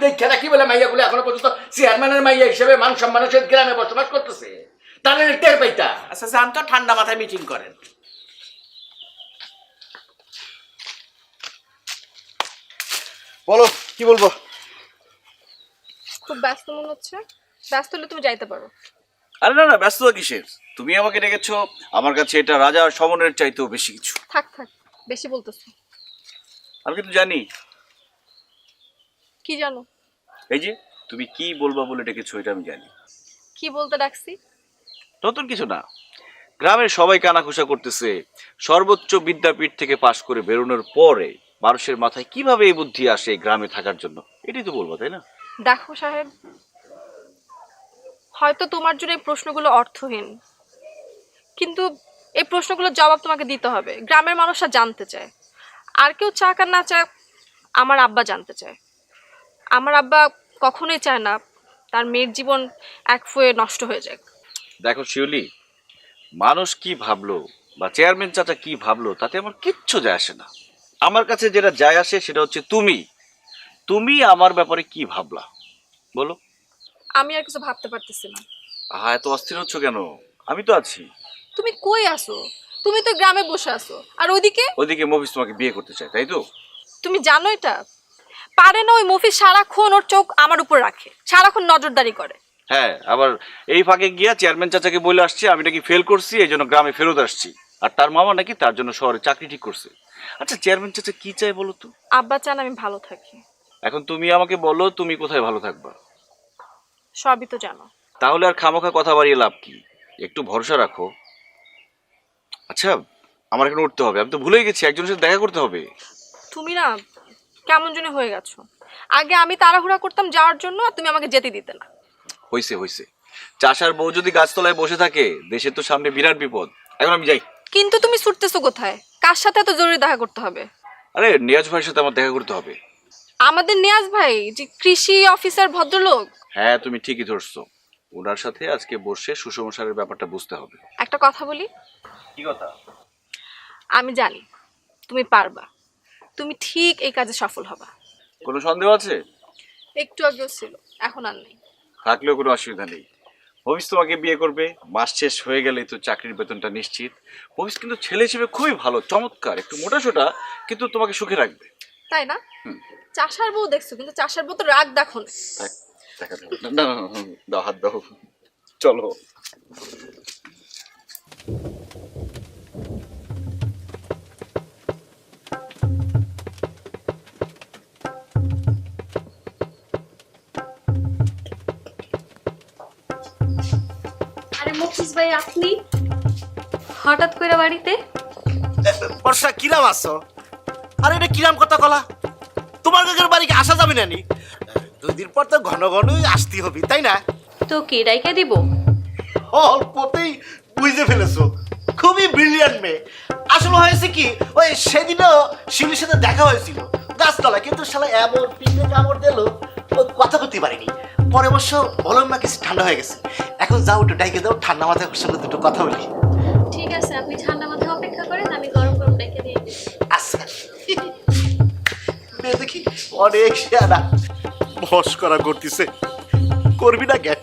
দেখে রাখি বলে মাইয়াগুলো এখনো পর্যন্ত চেয়ারম্যানের মাইয়া হিসেবে মান সম্মানের সহিত গ্রামে বসবাস করতেছে, তাহলে টের পাইতা। আচ্ছা যান তো, ঠান্ডা মাথায় মিটিং করেন। বলো, কি বলবো? খুব ব্যস্ত মনে হচ্ছে। ব্যস্ত হলে তুমি যাইতে পারো। আরে না না, ব্যস্ততা কিসের? তুমি আমাকে ডেকেছো, আমার কাছে এটা রাজার সমনের চাইতেও বেশি কিছু। থাক থাক, বেশি বলতেছো। আমি কিন্তু জানি। কি জানো? এই যে তুমি কি বলবা বলে ডেকেছো, এটা আমি জানি। কি বলতে ডাকছি? নতুন কিছু না, গ্রামের সবাই কানাঘুষা করতেছে সর্বোচ্চ বিদ্যাপীঠ থেকে পাশ করে বেরোনোর পরে মানুষের মাথায় কিভাবে এই বুদ্ধি আসে গ্রামে থাকার জন্য, এটাই তো বলবো, তাই না? দেখো সাহেব, হয়তো তোমার জন্য এই প্রশ্নগুলো অর্থহীন, কিন্তু এই প্রশ্নগুলোর জবাব তোমাকে দিতে হবে। গ্রামের মানুষরা জানতে চায়, আর কেউ চাক আর না চায়, আমার আব্বা জানতে চায়। আমার আব্বা কখনোই চায় না তার মেয়ের জীবন এক ফুয়ে নষ্ট হয়ে যাক। দেখো শিউলি, মানুষ কি ভাবলো বা চেয়ারম্যান চাচা কি ভাবলো তাতে আমার কিচ্ছু যায় আসে না। আমার কাছে যেটা যায় আসে সেটা হচ্ছে তুমি আমার ব্যাপারে কি ভাবলা বলো। আমি আর কিছু ভাবতে পারতেছি না। হ্যাঁ, এত অস্থির হচ্ছ কেন? আমি তো আছি। তুমি কই আসো? তুমি তো গ্রামে বসে আছো, আর ওইদিকে মফিজ তোমাকে বিয়ে করতে চায়, তাই তো? তুমি জানো এটা? পারে না ওই মফিজ সারাক্ষণ ওর চোখ আমার উপর রাখে, সারাক্ষণ নজরদারি করে। হ্যাঁ, আবার এই ফাঁকে গিয়া চেয়ারম্যান চাচাকে বলে আসছে আমি নাকি ফেল করছি, এই জন্য গ্রামে ফেরত আসছি, আর তার মামা নাকি তার জন্য শহরে চাকরি ঠিক করছে। আচ্ছা, চেয়ারম্যান চাচা কি চাই বলো তো? আব্বা চান আমি ভালো থাকি। এখন তুমি আমাকে বলো, তুমি কোথায় ভালো থাকবা? সবই তো জানো। তাহলে আর খামোখা কথা বাড়িয়ে লাভ কি? একটু ভরসা রাখো। আচ্ছা, আমার এখন উঠতে হবে, আমি তো ভুলেই গেছি, একজনের সাথে দেখা করতে হবে। তুমি না কেমন জন্য হয়ে গেছো। আগে আমি তাড়াহুড়া করতাম যাওয়ার জন্য, আর তুমি আমাকে যেতে দিতে না। হইছে চাষার বউ যদি গাছতলায় বসে থাকে, দেশের তো সামনে বিরাট বিপদ। এখন আমি যাই। কিন্তু তুমি ছুটতেছো কোথায়? কার সাথে এত জরুরি দেখা করতে হবে? আরে নিয়াজ ভাইয়ের সাথে আমার দেখা করতে হবে। আমাদের নিয়াজ ভাই যে কৃষি অফিসার ভদ্রলোক? হ্যাঁ, তুমি ঠিকই ধরছো, ওনার সাথে আজকে বসে সুষম সারের ব্যাপারটা বুঝতে হবে। একটা কথা বলি। কি কথা? আমি জানি তুমি পারবা, তুমি ঠিক এই কাজে সফল হবা। কোনো সন্দেহ আছে? একটু আগেও ছিল, এখন আর নেই। থাকলেও কোনো অসুবিধা নেই। ভবিষ্যৎ তোমাকে বিয়ে করবে, মাস শেষ হয়ে গেলেই তো চাকরির বেতনটা নিশ্চিত। ভবিষ্যৎ কিন্তু ছেলে হিসেবে খুবই ভালো, চমৎকার, একটু মোটাসোটা, কিন্তু তোমাকে সুখে রাখবে। তাই না? চাষার বউ দেখছো, কিন্তু চাষার বউ তো রাগ দেখো না। দেখা যাবে না, দাও হাত দাও, চলো। আরে মফিজ ভাই, আপনি হঠাৎ করে বাড়িতে? বর্ষা, কিরাম আছো? আরে এটা কিরাম কথা কলা? তোমার কাকের বাড়িকে আসা যাবে না নি? 2 দিন পর তো ঘন ঘনই আসতে হবে, তাই না? তো কি ডাইকা দিব? অল্পতেই বুঝে ফেলেছো, খুবই ব্রিলিয়ান্ট মেয়ে। আসলে হয়েছে কি, ওই সেদিনও শিউলির সাথে দেখা হয়েছিল গাছতলা, কিন্তু শালা এমন পিঠে কামড় দিল ও কথা বলতে পারিনি। পরে অবশ্য বললাম না, কিছু ঠান্ডা হয়ে গেছে। এখন যাও, একটু ডাইকে দাও, ঠান্ডা মাথায় ওর সঙ্গে দুটো কথা বলি। ঠিক আছে, আপনি ঠান্ডা মাথায় অপেক্ষা করেন, আমি গরম গরম ডাইকা দিয়ে দিচ্ছি। আচ্ছা, মেয়ে দেখি অনেক শেয়ারা মস্করা করতেছে, করবি না কেন?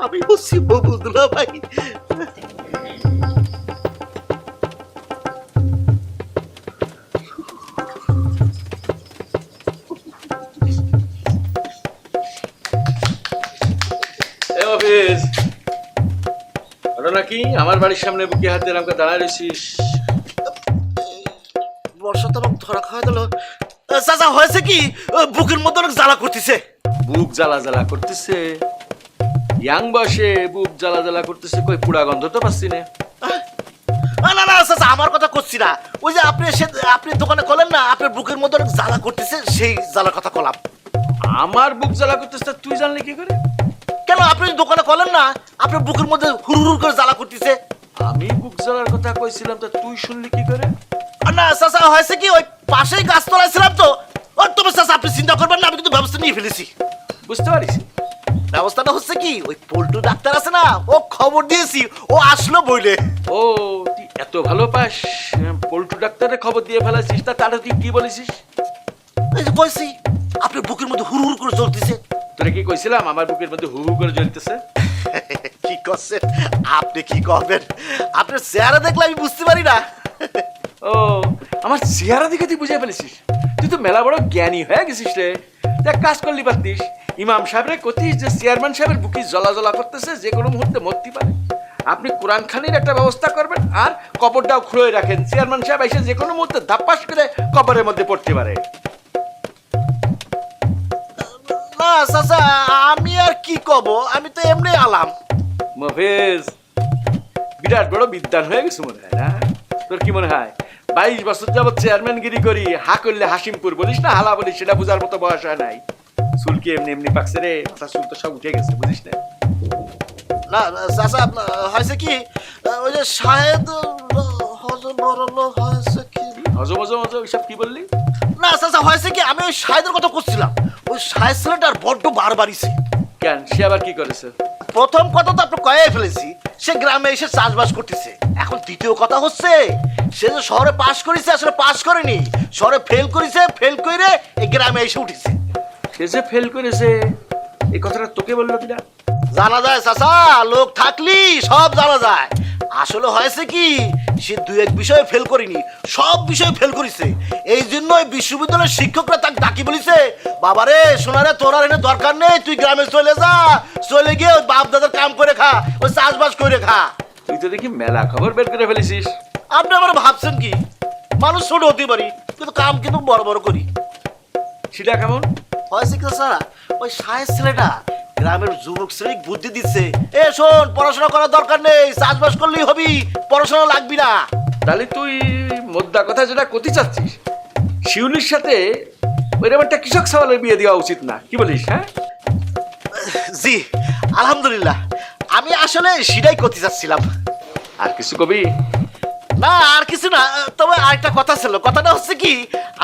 আমি বলছি ববুদুল্লাহ ভাই। অফিস নাকি আমার বাড়ির সামনে বুকে হাত দিয়ে আমাকে দাঁড়ায় রয়েছিস? বর্ষা তো ধরা খাওয়া দিল। চাচা, হয়েছে কি, বুকের মধ্যে অনেক জ্বালা করতেছে। বুক জ্বালা জ্বালা করতেছে? ইয়াং বয়সে বুক জ্বালা জ্বালা করতেছে, কই পুড়া গন্ধ তো পাচ্ছি না। না না চাচা, আমার কথা করছি না। ওই যে আপনি দোকানে কলেন না আপনার বুকের মধ্যে অনেক জ্বালা করতেছে, সেই জ্বালার কথা কলাম। আমার বুক জ্বালা করতেছে তুই জানলি কি করে? কেন, আপনি দোকানে কলেন না আপনার বুকের মধ্যে হুড় হুড় করে জ্বালা করতেছে? আমি বুক জ্বালার কথা কইছিলাম, তা তুই শুনলি কি করে? না চাচা, হয়েছে কি, ওই পাশেই গাছতলায় ছিলাম তো। ওই তবে চাচা আপনি চিন্তা করবেন না, আমি কিন্তু ব্যবস্থা নিয়ে ফেলেছি। বুঝতে পারিস? ব্যবস্থাটা হচ্ছে কি, ওই পল্টু ডাক্তার আছে না, ও খবর দিয়েছি, ও আসলো বইলে। ও, তুই এত ভালো পাস, পল্টু ডাক্তারের খবর দিয়ে ফেলাছিস, তা তারা তুই কি বলেছিস? এই যে কইছি আপনার বুকের মধ্যে হুড় হুড় করে চলতেছে। তোরা কি কইছিলাম আমার বুকের মধ্যে হু হু করে জ্বলতেছে? কি করছেন আপনি, কি করবেন? আপনার চেহারা দেখলে আমি বুঝতে পারি না। ও, আমার চেহারা দেখে তুই বুঝে ফেলেছিস? তুই তো মেলা বড় জ্ঞানী হয়ে গেছিস রে। দেখ, কাজ করলি পারতিস, ইমাম সাহেবরে কতিস যে চেয়ারম্যান সাহেবের বুকি জ্বলা করতেছে, যে কোনো মুহূর্তে মরতে পারে। আপনি কোরআন খানির একটা ব্যবস্থা করবেন আর কবরটাও খুঁড়ে রাখেন, চেয়ারম্যান সাহেব এসে যে কোনো মুহূর্তে ধাপ্পাস করে কবরের মধ্যে পড়তে পারে। না চাচা, আমি আর কি কব, আমি তো এমনি আলাম। মফেজ বিরাট বড় বিদ্যান হয়ে গেছে মনে হয় না? তোর কি মনে হয় 22 বছর যাবৎ চেয়ারম্যানগিরি করি, হা করলে হাসিমপুর বলিস না হালা বলিস, সেটা বোঝার মতো বয়স হয় নাই। চুল কি এমনি এমনি পাকছে রে? মাথা চুল তো সব উঠে গেছে, বুঝিস না? না চাচা, হয়েছে কি, ওই যে শাহেদ হজম হয়েছে কি, হজম ওইসব কি বললি? না চাচা হয়েছে কি, আমি ওই শাহেদের কথা করছিলাম। ওই শাহেদ ছেলেটার বড্ড বার বাড়িছে। কেন, সে আবার কি করেছে? প্রথম কথা তো আপনি কয়ে ফেলেছি, সে গ্রামে এসে চাষবাস করতেছে। এখন দ্বিতীয় কথা হচ্ছে, সে যে শহরে পাশ করেছে, আসলে পাশ করেনি, শহরে ফেল করেছে, ফেল করে এই গ্রামে এসে উঠেছে। সে যে ফেল করেছে এই কথাটা তোকে বললো কিনা? জানা যায় চাচা, লোক থাকলি সব জানা যায়। আসলে হয়েছে কি, সে 2-1 বিষয়ে ফেল করেনি, সব বিষয়ে ফেল করেছে। এই জন্য বিশ্ববিদ্যালয়ের শিক্ষকরা তাকে ডাকি বলিছে, বাবারে সোনারে তোর আর এনে দরকার নেই, তুই গ্রামে চলে যা, চলে গিয়ে ওই বাপ দাদার কাম করে খা, ওই চাষবাস করে খা। তুই তো দেখি মেলা খবর বের করে ফেলেছিস। আপনি আবার ভাবছেন কি, মানুষ ছোট হতে পারি কিন্তু কাম কিন্তু বড় বড় করি। সেটা কেমন হয়েছে কি স্যার, ওই সায়েন্স ছেলেটা গ্রামের যুবক শ্রেণী বুদ্ধি দিচ্ছে, এ শোন পড়াশোনা করার দরকার নেই, চাষবাস করলেই হবি, পড়াশোনা লাগবি না। তাহলে তুই মোদ্দা কথা যেটা করতে চাচ্ছিস, শিউলির সাথে ওইরকম একটা কৃষক সওয়ালের বিয়ে দেওয়া উচিত না, কি বলিস? হ্যাঁ জি আলহামদুলিল্লাহ, আমি আসলে সেটাই করতে চাচ্ছিলাম। আর কিছু কবি? না আর কিছু না, তবে আরেকটা কথা ছিল। কথাটা হচ্ছে কি,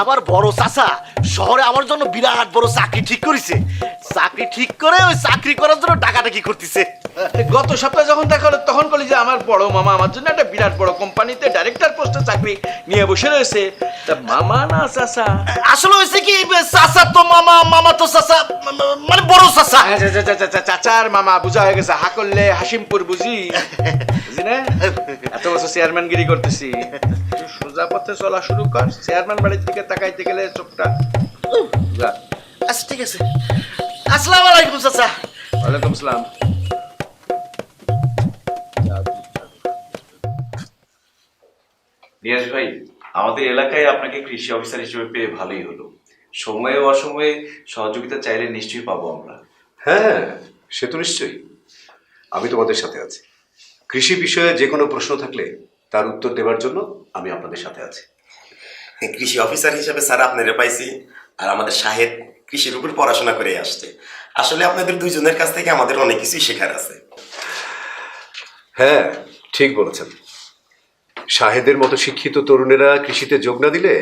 আমার বড় চাচা শহরে আমার জন্য বিরাট বড় চাকরি ঠিক করেছে। চাকরি ঠিক করে ওই চাকরি করার জন্য ডাকাডাকি করতেছে। গত সপ্তাহে যখন দেখা হলো তখন বলি যে আমার বড় মামা আমার জন্য একটা বিরাট বড় কোম্পানিতে ডাইরেক্টর পোস্টে চাকরি নিয়ে বসে রয়েছে। তা মামা না চাচা? আসলে হয়েছে কি, চাচা তো মামা, মামা তো চাচা, মানে বড় চাচা। চাচার মামা বুঝা হয়ে গেছে, হা করলে হাসিমপুর বুঝি, বুঝি না? এত বছর চেয়ারম্যানগিরি করতেছি, সোজা পথে চলা শুরু কর। চেয়ারম্যান বাড়ির দিকে তাকাইতে গেলে চোখটা। আচ্ছা ঠিক আছে, আসসালামু আলাইকুম চাচা। ওয়ালাইকুম আসসালাম। নিয়াজ ভাই, আমাদের এলাকায় আপনাকে কৃষি অফিসার হিসেবে পেয়ে ভালোই হলো। সময়ে অসময়ে সহযোগিতা চাইলে নিশ্চয়ই পাবো আমরা। হ্যাঁ, সে তো নিশ্চয়ই। আমি তোমাদের সাথে আছি। কৃষি বিষয়ে যে কোনো প্রশ্ন থাকলে তার উত্তর দেওয়ার জন্য আমি আপনাদের সাথে আছি। কৃষি অফিসার হিসেবে স্যার আপনারা পাইছি, আর আমাদের শাহেদ কৃষির উপর পড়াশোনা করে আসছে। আসলে আপনাদের দুইজনের কাছ থেকে আমাদের অনেক কিছুই শেখার আছে। হ্যাঁ, ঠিক বলেছেন। শাহেদের মতো শিক্ষিত তরুণেরা কৃষিতে যোগ না দিলে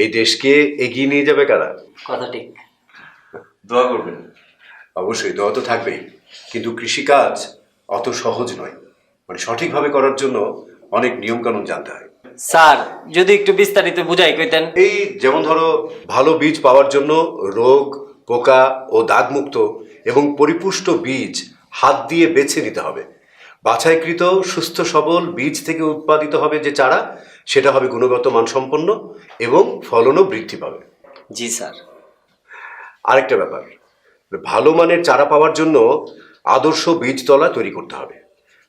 এই দেশকে এগিয়ে নিয়ে যাবে কারা? কথা ঠিক। দোয়া করবেন। অবশ্যই দোয়া তো থাকবেই, কিন্তু কৃষিকাজ অত সহজ নয়। মানে সঠিকভাবে করার জন্য অনেক নিয়ম কানুন জানতে হয়। স্যার যদি একটু বিস্তারিত বুঝাই কইতেন। এই যেমন ধরো, ভালো বীজ পাওয়ার জন্য রোগ, পোকা ও দাগমুক্ত এবং পরিপুষ্ট বীজ হাত দিয়ে বেছে নিতে হবে। বাছাইকৃত সুস্থ সবল বীজ থেকে উৎপাদিত হবে যে চারা, সেটা হবে গুণগত মানসম্পন্ন এবং ফলনও বৃদ্ধি পাবে। জি স্যার। আরেকটা ব্যাপার, ভালো মানের চারা পাওয়ার জন্য আদর্শ বীজতলা তৈরি করতে হবে।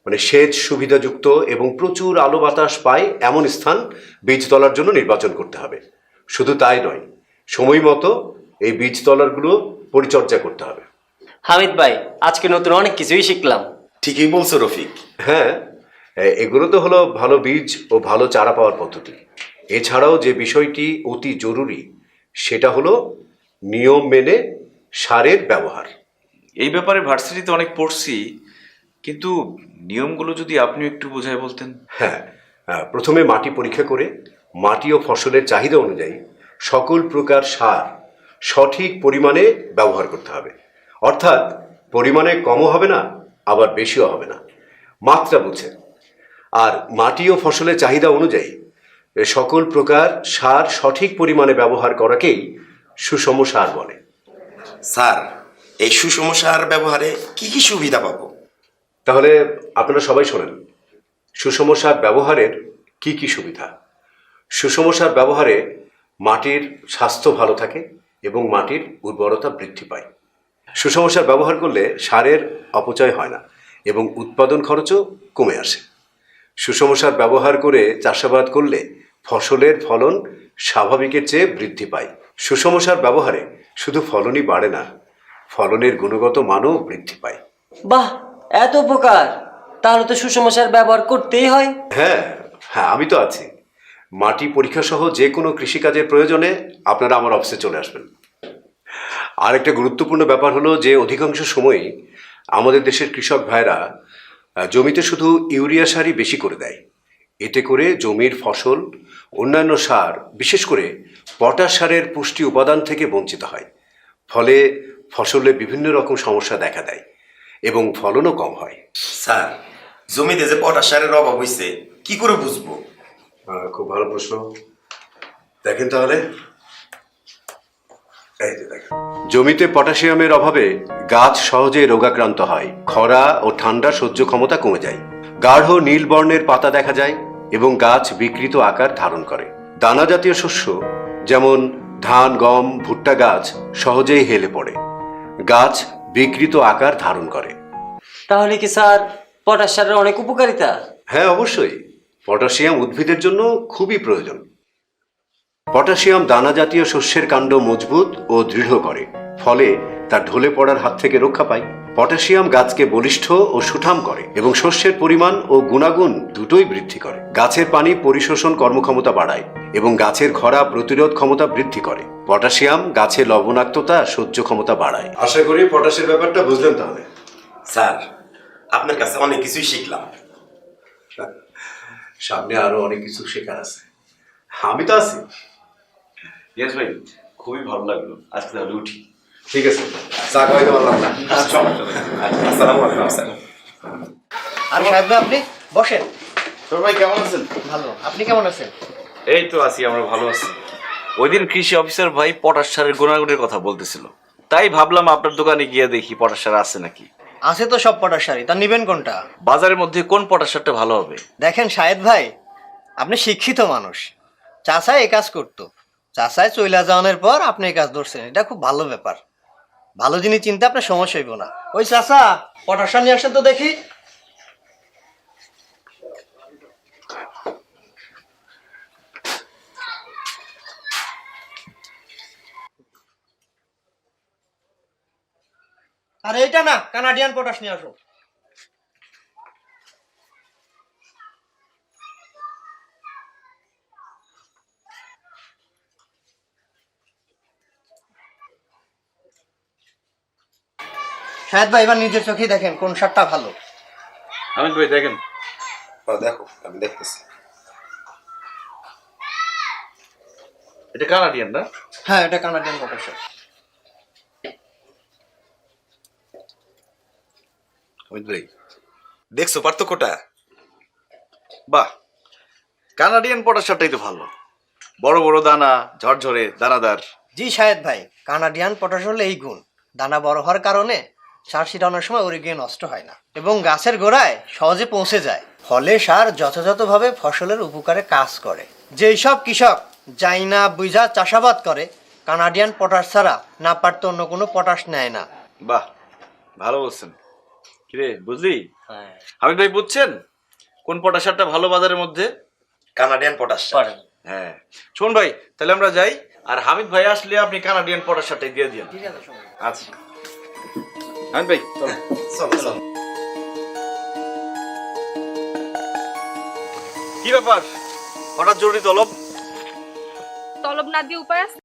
মানে সেচ সুবিধাযুক্ত এবং প্রচুর আলো বাতাস পায় এমন স্থান বীজতলার জন্য নির্বাচন করতে হবে। শুধু তাই নয়, সময় মতো এই বীজতলাগুলো পরিচর্যা করতে হবে। হামিদ ভাই, আজকে নতুন অনেক কিছুই শিখলাম। ঠিকই বলছো রফিক। হ্যাঁ, এগুলো তো হলো ভালো বীজ ও ভালো চারা পাওয়ার পদ্ধতি। এছাড়াও যে বিষয়টি অতি জরুরি সেটা হলো নিয়ম মেনে সারের ব্যবহার। এই ব্যাপারে ভার্সিটিতে অনেক পড়ছি, কিন্তু নিয়মগুলো যদি আপনি একটু বোঝায় বলতেন। হ্যাঁ, প্রথমে মাটি পরীক্ষা করে মাটি ও ফসলের চাহিদা অনুযায়ী সকল প্রকার সার সঠিক পরিমাণে ব্যবহার করতে হবে। অর্থাৎ পরিমাণে কমও হবে না, আবার বেশিও হবে না, মাত্রা বুঝে। আর মাটি ও ফসলের চাহিদা অনুযায়ী সকল প্রকার সার সঠিক পরিমাণে ব্যবহার করাকেই সুষম সার বলে। স্যার, এই সুষম সার ব্যবহারে কি কি সুবিধা পাবো? তাহলে আপনারা সবাই শোনেন, সুষম সার ব্যবহারের কি কি সুবিধা। সুষম সার ব্যবহারে মাটির স্বাস্থ্য ভালো থাকে এবং মাটির উর্বরতা বৃদ্ধি পায়। সুষম সার ব্যবহার করলে সারের অপচয় হয় না এবং উৎপাদন খরচও কমে আসে। সুষম সার ব্যবহার করে চাষাবাদ করলে ফসলের ফলন স্বাভাবিকের চেয়ে বৃদ্ধি পায়। সুষম সার ব্যবহারে শুধু ফলনই বাড়ে না, ফলনের গুণগত মানও বৃদ্ধি পায়। বাহ, এত উপকার! তাহলে তো সুষম সার ব্যবহার করতেই হয়। হ্যাঁ হ্যাঁ, আমি তো আছি। মাটি পরীক্ষা সহ যে কোনো কৃষিকাজের প্রয়োজনে আপনারা আমার অফিসে চলে আসবেন। আর একটা গুরুত্বপূর্ণ ব্যাপার হলো যে অধিকাংশ সময়ই আমাদের দেশের কৃষক ভাইরা জমিতে শুধু ইউরিয়া সারই বেশি করে দেয়। এতে করে জমির ফসল অন্যান্য সার, বিশেষ করে পটাশ সারের পুষ্টি উপাদান থেকে বঞ্চিত হয়। ফলে ফসলে বিভিন্ন রকম সমস্যা দেখা দেয় এবং ফলনও কম হয়। স্যার, জমিতে যে পটাশ সারের অভাব হয়েছে কি করে বুঝবো? খুব ভালো প্রশ্ন। দেখেন তাহলে, জমিতে পটাশিয়ামের অভাবে গাছ সহজে রোগাক্রান্ত হয়, খরা ও ঠান্ডা সহ্য ক্ষমতা কমে যায়, গাঢ় নীল বর্ণের পাতা দেখা যায় এবং গাছ বিকৃত আকার ধারণ করে। দানা জাতীয় শস্য যেমন ধান, গম, ভুট্টা গাছ সহজেই হেলে পড়ে, গাছ বিকৃত আকার ধারণ করে। তাহলে কি স্যার পটাশ সারের অনেক উপকারিতা? হ্যাঁ, অবশ্যই। পটাশিয়াম উদ্ভিদের জন্য খুবই প্রয়োজন। পটাশিয়াম দানা জাতীয় শস্যের কাণ্ড মজবুত ও দৃঢ় করে, ফলে তা ঢলে পড়ার হাত থেকে রক্ষা পায়। পটাশিয়াম গাছকে বলিষ্ঠ ও সুঠাম করে এবং শস্যের পরিমাণ ও গুণাগুণ দুটোই বৃদ্ধি করে। গাছের পানি পরিশোষণ কর্মক্ষমতা বাড়ায় এবং গাছের খরা প্রতিরোধ ক্ষমতা বৃদ্ধি করে। পটাশিয়াম গাছের লবণাক্ততা সহ্য ক্ষমতা বাড়ায়। আশা করি পটাশের ব্যাপারটা বুঝলেন তাহলে। স্যার, আপনার কাছে অনেক কিছুই শিখলাম। সামনে আরো অনেক কিছু শেখার আছে, আমি তো আছি। ইয়েস ভাই, খুবই ভালো লাগলো। আজকে তাহলে উঠি। ঠিক আছে, চা খাওয়াইতে পারলাম না। আসসালামু আলাইকুম স্যার। আর সাহেব আপনি বসেন। তোর ভাই কেমন আছেন? ভালো, আপনি কেমন আছেন? এই তো আছি, আমরা ভালো আছি। ওই দিন কৃষি অফিসার ভাই পটাশ সারের গুণাগুণের কথা বলতেছিল, তাই ভাবলাম আপনার দোকানে গিয়ে দেখি পটাশ সার আছে নাকি। আছে তো সব পটাশ সারই, তা নিবেন কোনটা? বাজারের মধ্যে কোন পটাশ সারটা ভালো হবে? দেখেন শাহেদ ভাই, আপনি শিক্ষিত মানুষ, চাষায় এই কাজ করতো, চাষায় চইলা যাওয়ানোর পর আপনি এই কাজ ধরছেন, এটা খুব ভালো ব্যাপার। ভালো জিনিস চিন্তা আপনার সমস্যা হইব না। ওই চাষা পটাশ সার নিয়ে আসেন তো দেখি। আর এইটা না, কানাডিয়ান পটাশ নিয়ে আসো। শাহেদ ভাই, এবার নিজের চোখেই দেখেন কোন সারটা ভালো। আমি ভাই দেখেন। দেখো, আমি দেখতেছি। এটা কানাডিয়ান না? হ্যাঁ, এটা কানাডিয়ান পটাশ সার। অমিত ভাই, দেখছো পার্থক্যটা? বাহ, কানাডিয়ান পটাশ সারটাই তো ভালো, বড় বড় দানা, ঝরঝরে দানাদার। জি শাহেদ ভাই, কানাডিয়ান পটাশ হলে এই গুণ, দানা বড় হওয়ার কারণে সার ছিটানোর সময় ওরে গিয়ে নষ্ট হয় না এবং গাছের গোড়ায় সহজে পৌঁছে যায়, ফলে সার যথাযথভাবে ফসলের উপকারে কাজ করে। যেই সব কৃষক যাই না বুঝা চাষাবাদ করে, কানাডিয়ান পটাশ ছাড়া না পারতো অন্য কোনো পটাশ নেয় না। বাহ, ভালো বলছেন। কিরে, বুঝলি? হামিদ ভাই, বুঝছেন কোন পটাশ সারটা ভালো বাজারের মধ্যে? কানাডিয়ান পটাশ সার। হ্যাঁ, শোন ভাই, তাহলে আমরা যাই, আর হামিদ ভাই আসলে আপনি কানাডিয়ান পটাশ সারটাই দিয়ে দিন। ঠিক আছে। আচ্ছা হামিদ ভাই, চলো চলো। কি ব্যাপার, হঠাৎ জরুরি তলব? তলব না দিয়ে উপায় আছে?